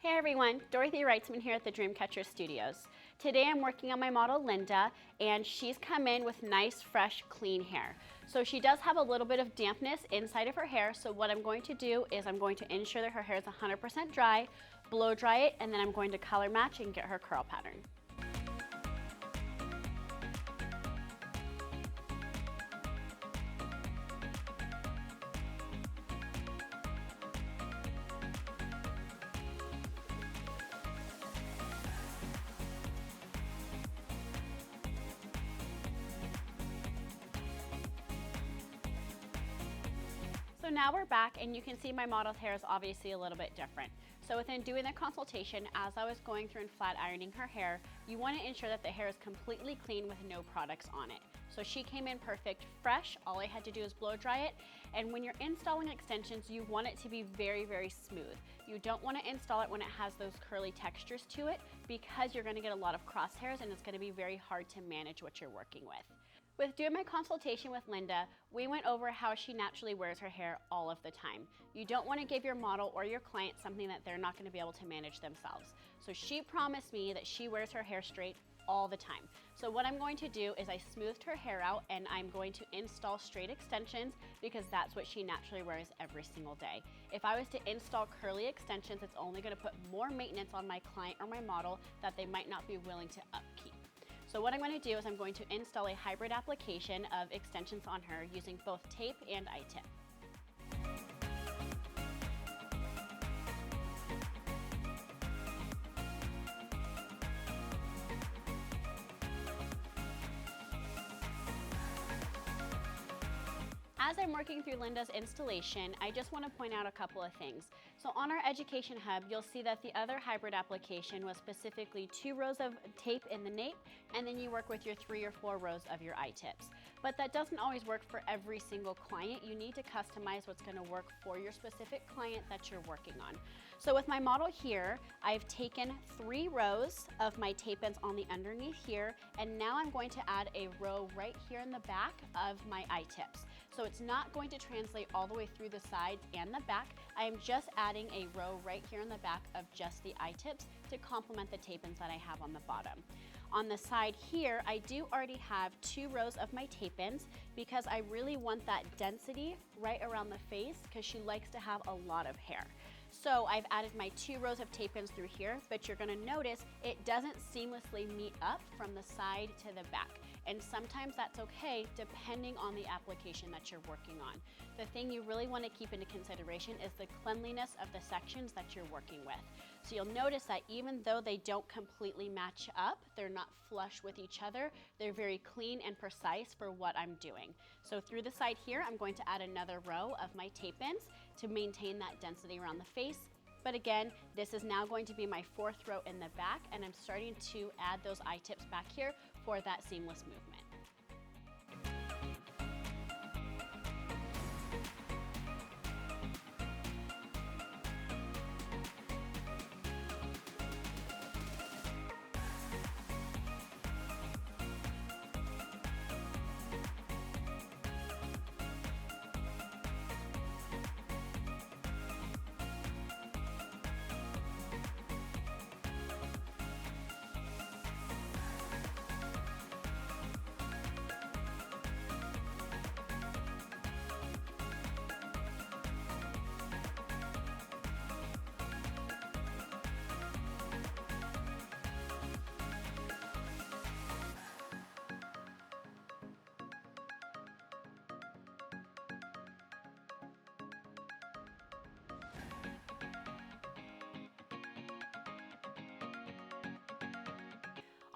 Hey everyone, Dorothy Wrightsman here at the DreamCatchers Studios. Today I'm working on my model Linda, and she's come in with nice, fresh, clean hair. So she does have a little bit of dampness inside of her hair, so what I'm going to do is I'm going to ensure that her hair is 100% dry, blow dry it, and then I'm going to color match and get her curl pattern. So now we're back, and you can see my model's hair is obviously a little bit different. So within doing the consultation, as I was going through and flat ironing her hair, you want to ensure that the hair is completely clean with no products on it. So she came in perfect, fresh. All I had to do is blow dry it. And when you're installing extensions, you want it to be very, very smooth. You don't want to install it when it has those curly textures to it, because you're going to get a lot of crosshairs and it's going to be very hard to manage what you're working with. With doing my consultation with Linda, we went over how she naturally wears her hair all of the time. You don't want to give your model or your client something that they're not going to be able to manage themselves. So she promised me that she wears her hair straight all the time. So what I'm going to do is I smoothed her hair out, and I'm going to install straight extensions because that's what she naturally wears every single day. If I was to install curly extensions, it's only going to put more maintenance on my client or my model that they might not be willing to upkeep. So what I'm going to do is I'm going to install a hybrid application of extensions on her using both tape and I-tip. As I'm working through Linda's installation, I just want to point out a couple of things. So on our Education Hub, you'll see that the other hybrid application was specifically 2 rows of tape in the nape, and then you work with your 3 or 4 rows of your I-tips. But that doesn't always work for every single client. You need to customize what's going to work for your specific client that you're working on. So with my model here, I've taken 3 rows of my tape ends on the underneath here, and now I'm going to add a row right here in the back of my I-tips. So it's not going to translate all the way through the sides and the back. I am just adding a row right here in the back of just the I-tips to complement the tape ends that I have on the bottom. On the side here, I do already have 2 rows of my tape ends because I really want that density right around the face because she likes to have a lot of hair. So I've added my 2 rows of tape ends through here, but you're gonna notice it doesn't seamlessly meet up from the side to the back. And sometimes that's okay depending on the application that you're working on. The thing you really wanna keep into consideration is the cleanliness of the sections that you're working with. So you'll notice that even though they don't completely match up, they're not flush with each other, they're very clean and precise for what I'm doing. So through the side here, I'm going to add another row of my tape ends to maintain that density around the face. But again, this is now going to be my 4th row in the back, and I'm starting to add those I-tips back here for that seamless movement.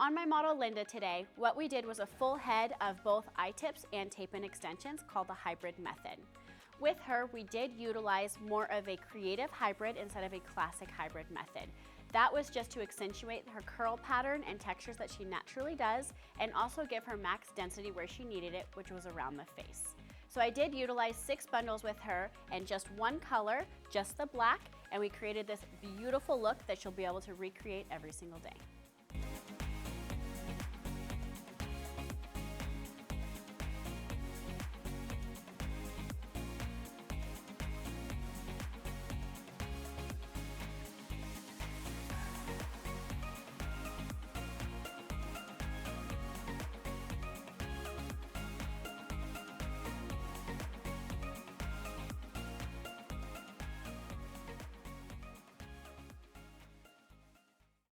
On my model Linda today, what we did was a full head of both I-tips and tape and extensions called the hybrid method. With her, we did utilize more of a creative hybrid instead of a classic hybrid method. That was just to accentuate her curl pattern and textures that she naturally does, and also give her max density where she needed it, which was around the face. So I did utilize 6 bundles with her and just 1 color, just the black, and we created this beautiful look that she'll be able to recreate every single day.